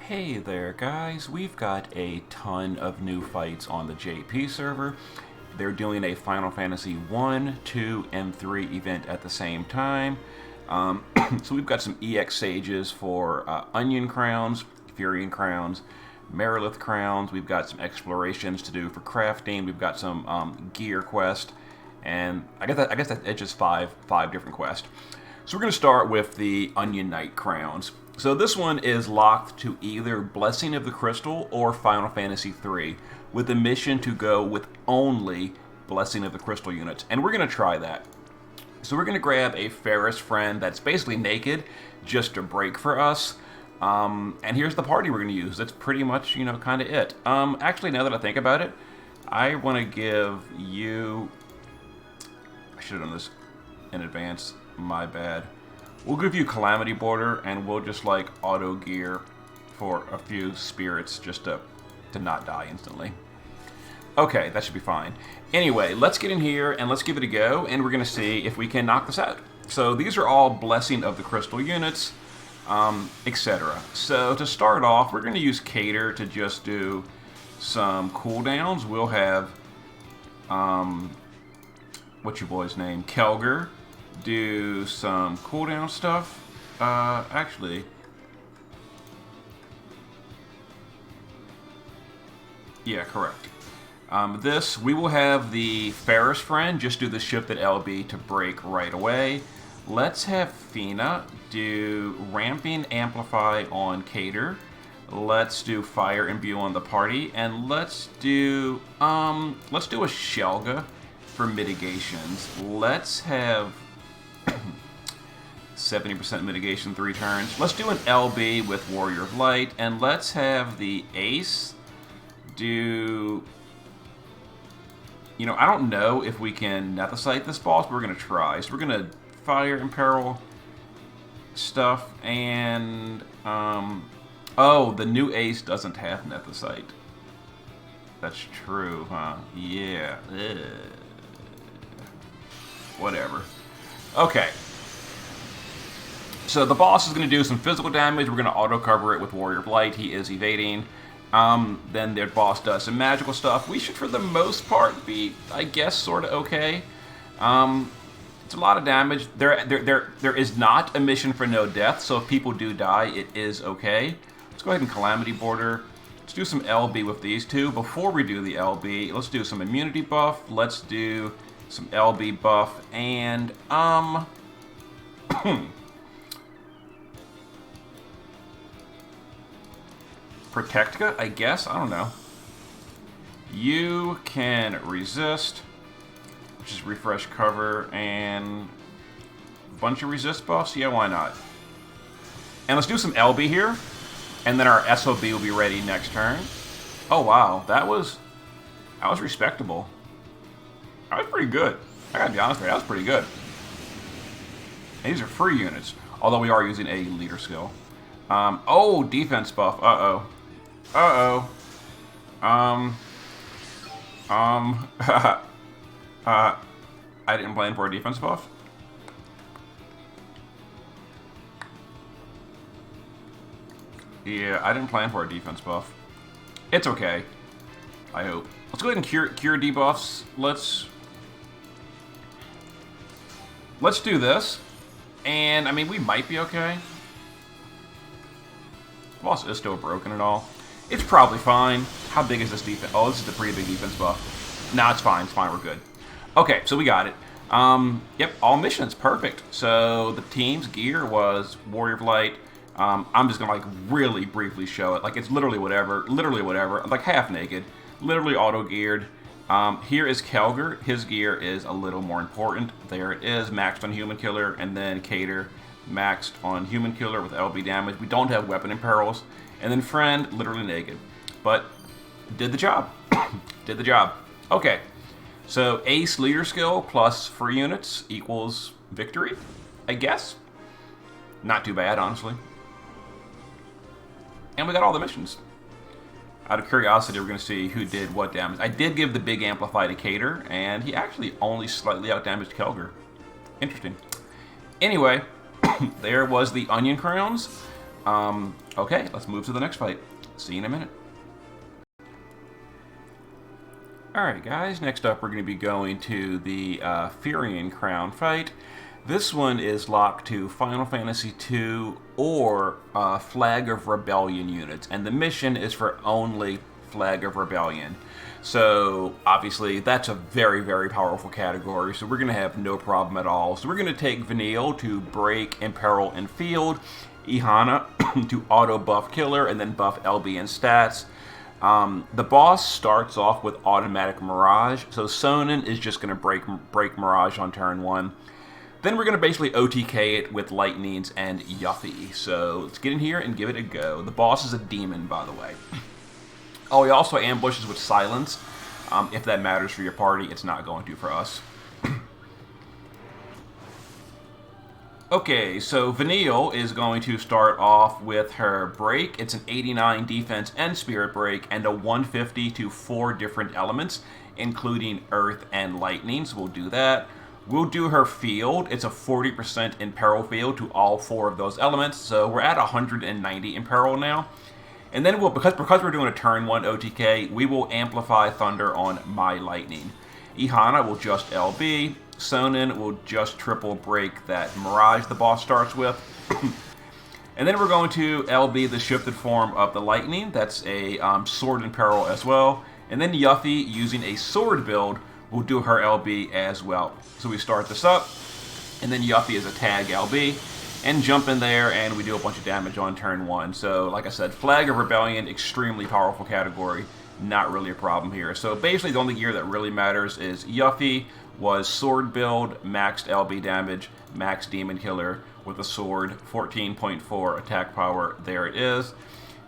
Hey there, guys. We've got a ton of new fights on the JP server. They're doing a Final Fantasy 1, 2, and 3 event at the same time. So we've got some EX Sages for Onion Crowns, Firion Crowns, Mariah Crowns. We've got some explorations to do for crafting. We've got some gear quest. And I guess it's just five different quests. So we're going to start with the Onion Knight Crowns. So this one is locked to either Blessing of the Crystal or Final Fantasy 3, with a mission to go with only Blessing of the Crystal units. And we're going to try that. So we're going to grab a Ferris friend that's basically naked, just to break for us. And here's the party we're going to use. That's pretty much, kind of it. Actually, now that I think about it, I want to give you... I should have done this in advance. My bad. We'll give you Calamity Border, and we'll just auto gear for a few spirits just to not die instantly. Okay, that should be fine. Anyway, let's get in here and let's give it a go, and we're going to see if we can knock this out. So these are all Blessing of the Crystal units, etc. So to start off, we're going to use Cater to just do some cooldowns. We'll have, what's your boy's name? Kelger. Do some cooldown stuff. Actually, yeah, correct. We will have the Ferris friend just do the shift at LB to break right away. Let's have Fina do Ramping Amplify on Cater. Let's do Fire Imbue on the party, and let's do a Shelga for mitigations. Let's have 70% mitigation 3 turns. Let's do an LB with Warrior of Light, and let's have the Ace do... I don't know if we can Nethicite this boss, but we're going to try. So we're going to Fire Imperil stuff, and... oh, the new Ace doesn't have Nethicite. That's true, huh? Yeah. Ugh. Whatever. Okay. So the boss is going to do some physical damage. We're going to auto-cover it with Warrior of Light. He is evading. Then their boss does some magical stuff. We should, for the most part, be, I guess, sort of okay. It's a lot of damage. There is not a mission for no death, so if people do die, it is okay. Let's go ahead and Calamity Border. Let's do some LB with these two. Before we do the LB, let's do some immunity buff. Let's do some LB buff, and, Protectica, I guess? I don't know. You can resist, which is refresh cover, and a bunch of resist buffs? Yeah, why not? And let's do some LB here, and then our SOB will be ready next turn. Oh, wow. That was respectable. That was pretty good. I gotta be honest with you, that was pretty good. And these are free units, although we are using a leader skill. Oh, defense buff. Uh-oh. Uh-oh. I didn't plan for a defense buff. Yeah, I didn't plan for a defense buff. It's okay. I hope. Let's go ahead and cure debuffs. Let's do this. And, I mean, we might be okay. The boss is still broken and all. It's probably fine. How big is this defense? Oh, this is a pretty big defense buff. Nah, it's fine. It's fine. We're good. Okay, so we got it. Yep, all missions. Perfect. So the team's gear was Warrior of Light. I'm just going to, really briefly show it. It's literally whatever. Literally whatever. Half naked. Literally auto-geared. Here is Kelger. His gear is a little more important. There it is, maxed on Human Killer, and then Cater, maxed on Human Killer with LB damage. We don't have Weapon Imperils. And then Friend, literally naked. But, did the job. Did the job. Okay, so Ace Leader Skill plus free units equals victory, I guess. Not too bad, honestly. And we got all the missions. Out of curiosity, we're going to see who did what damage. I did give the big Amplify to Cater, and he actually only slightly outdamaged Kelger. Interesting. Anyway, there was the Onion Crowns. Okay, let's move to the next fight. See you in a minute. Alright guys, next up we're going to be going to the Firion crown fight. This one is locked to Final Fantasy II or Flag of Rebellion units, and the mission is for only Flag of Rebellion. So obviously that's a very, very powerful category, so we're going to have no problem at all. So we're going to take Vanille to break, imperil, and field, Ihana to auto buff killer, and then buff LB and stats. The boss starts off with automatic Mirage, so Sonnen is just going to break Mirage on turn 1. Then we're going to basically OTK it with Lightnings and Yuffie. So let's get in here and give it a go. The boss is a demon, by the way. Oh, he also ambushes with Silence. If that matters for your party, it's not going to for us. Okay, so Vanille is going to start off with her break. It's an 89 defense and spirit break, and a 150 to 4 different elements, including earth and lightning, so we'll do that. We'll do her field. It's a 40% imperil field to all 4 of those elements, so we're at 190 imperil now. And then we'll, because we're doing a turn 1 OTK, we will amplify Thunder on my lightning. Ihana will just LB. Sonnen will just triple break that Mirage the boss starts with. And then we're going to LB the shifted form of the lightning. That's a sword in peril as well. And then Yuffie, using a sword build, will do her LB as well. So we start this up, and then Yuffie is a tag LB, and jump in there, and we do a bunch of damage on turn 1. So like I said, Flag of Rebellion, extremely powerful category, not really a problem here. So basically the only gear that really matters is Yuffie was sword build, maxed LB damage, max demon killer with a sword, 14.4 attack power, there it is.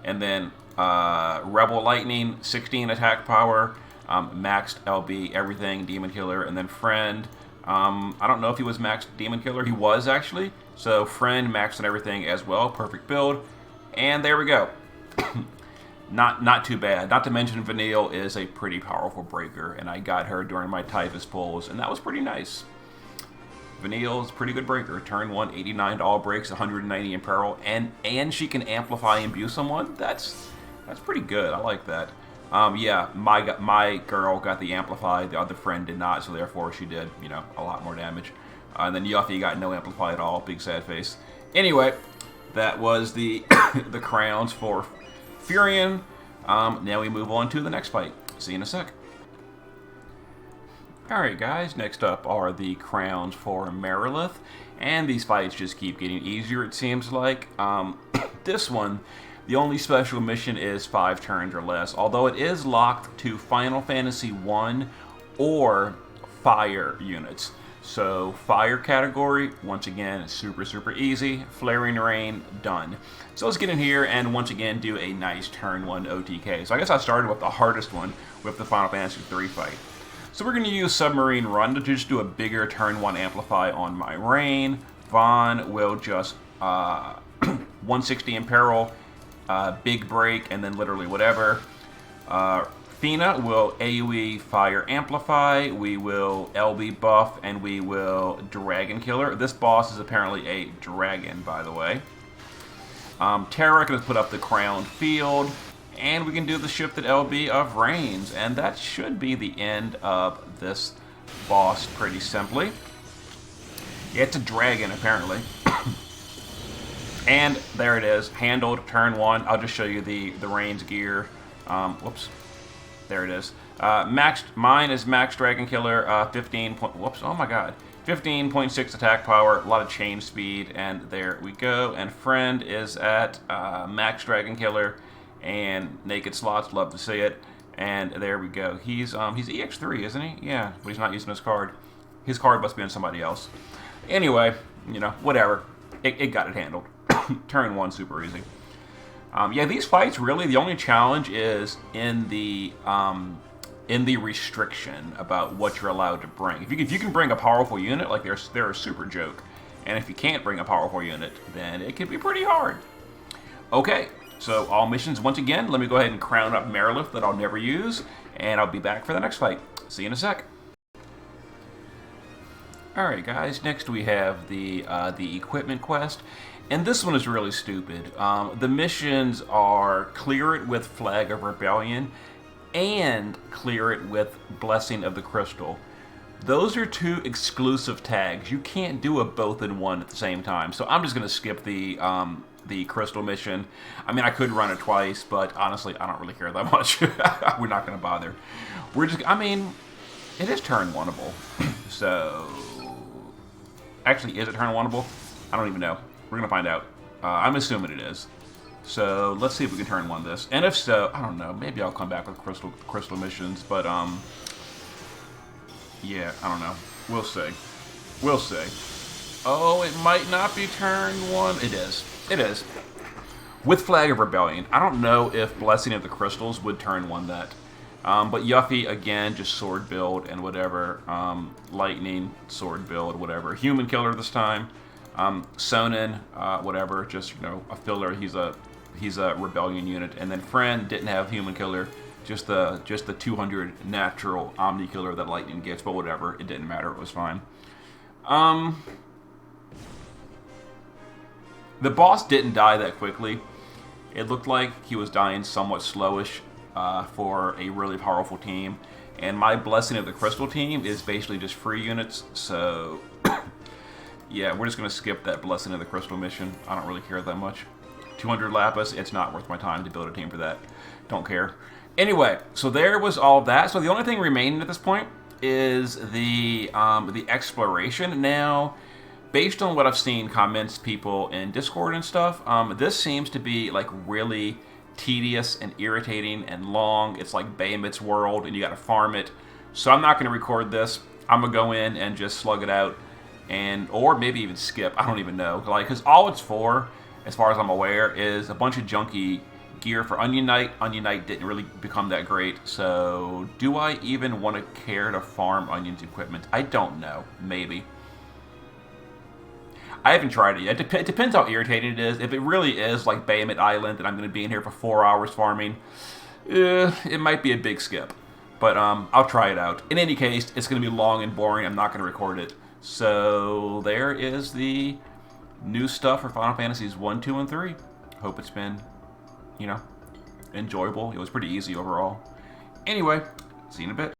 And then Rebel Lightning, 16 attack power, maxed LB, everything, demon killer, and then Friend. I don't know if he was maxed demon killer. He was actually. So Friend maxed and everything as well. Perfect build. And there we go. Not too bad. Not to mention Vanille is a pretty powerful breaker, and I got her during my Typhus pulls, and that was pretty nice. Vanille is a pretty good breaker. Turn 1, 89 to all breaks, 190 in peril, and she can amplify and imbue someone. That's pretty good. I like that. Yeah, my girl got the amplify. The other friend did not, so therefore she did, you know, a lot more damage. And then Yuffie got no amplify at all. Big sad face. Anyway, that was the the crowns for Firion. Now we move on to the next fight. See you in a sec. Alright guys, next up are the crowns for Mariah, and these fights just keep getting easier, it seems like. This one, the only special mission is 5 turns or less, although it is locked to Final Fantasy I or Fire units. So Fire category, once again, super easy. Flaring Rain, done. So let's get in here and once again do a nice turn 1 OTK. So I guess I started with the hardest one with the Final Fantasy III fight. So we're going to use Submarine Run to just do a bigger turn 1 amplify on my Rain. Vaughn will just 160 in peril, big break, and then literally whatever. Fina will AoE Fire Amplify, we will LB Buff, and we will Dragon Killer. This boss is apparently a dragon, by the way. Terra can put up the Crown Field, and we can do the shifted LB of Reigns, and that should be the end of this boss pretty simply. Yeah, it's a dragon, apparently. And there it is, handled, turn 1. I'll just show you the Reigns gear. Whoops. There it is. Mine is max Dragon Killer, 15.6 attack power, a lot of chain speed, and there we go. And Friend is at max Dragon Killer and naked slots, love to see it. And there we go. He's EX3, isn't he? Yeah, but he's not using his card. His card must be on somebody else. Anyway, you know, whatever. It got it handled. Turn 1, super easy. Yeah, these fights, really, the only challenge is in the restriction about what you're allowed to bring. If you can bring a powerful unit, like they're a super joke. And if you can't bring a powerful unit, then it can be pretty hard. Okay, so all missions, once again, let me go ahead and crown up Mariah that I'll never use, and I'll be back for the next fight. See you in a sec. Alright guys, next we have the equipment quest. And this one is really stupid. The missions are clear it with Flag of Rebellion and clear it with Blessing of the Crystal. Those are two exclusive tags. You can't do a both in one at the same time. So I'm just going to skip the Crystal mission. I mean, I could run it twice, but honestly, I don't really care that much. We're not going to bother. We're just, I mean, it is turn oneable. So, actually, is it turn oneable? I don't even know. We're going to find out. I'm assuming it is. So, let's see if we can turn one this. And if so, I don't know. Maybe I'll come back with crystal missions, but, yeah, I don't know. We'll see. We'll see. Oh, it might not be turn one. It is. It is. With Flag of Rebellion. I don't know if Blessing of the Crystals would turn one that. But Yuffie, again, just sword build and whatever. Lightning, sword build, whatever. Human killer this time. Sonnen, whatever. Just, you know, a filler. He's a rebellion unit. And then Friend didn't have human killer. Just the 200 natural Omni killer that Lightning gets. But whatever. It didn't matter. It was fine. The boss didn't die that quickly. It looked like he was dying somewhat slowish for a really powerful team. And my Blessing of the Crystal team is basically just free units. So, yeah, we're just going to skip that Blessing of the Crystal mission. I don't really care that much. 200 Lapis, it's not worth my time to build a team for that. Don't care. Anyway, so there was all of that. So the only thing remaining at this point is the exploration. Now, based on what I've seen comments, people in Discord and stuff, this seems to be like really tedious and irritating and long. It's like Bahamut's World, and you got to farm it. So I'm not going to record this. I'm gonna go in and just slug it out, or maybe even skip. I don't even know. Like, because all it's for, as far as I'm aware, is a bunch of junky gear for Onion Knight. Onion Knight didn't really become that great. So do I even want to care to farm Onion's equipment? I don't know. Maybe. I haven't tried it yet. It depends how irritating it is. If it really is like Bahamut Island and I'm going to be in here for 4 hours farming, it might be a big skip. But I'll try it out. In any case, it's going to be long and boring. I'm not going to record it. So there is the new stuff for Final Fantasies 1, 2, and 3. Hope it's been, you know, enjoyable. It was pretty easy overall. Anyway, see you in a bit.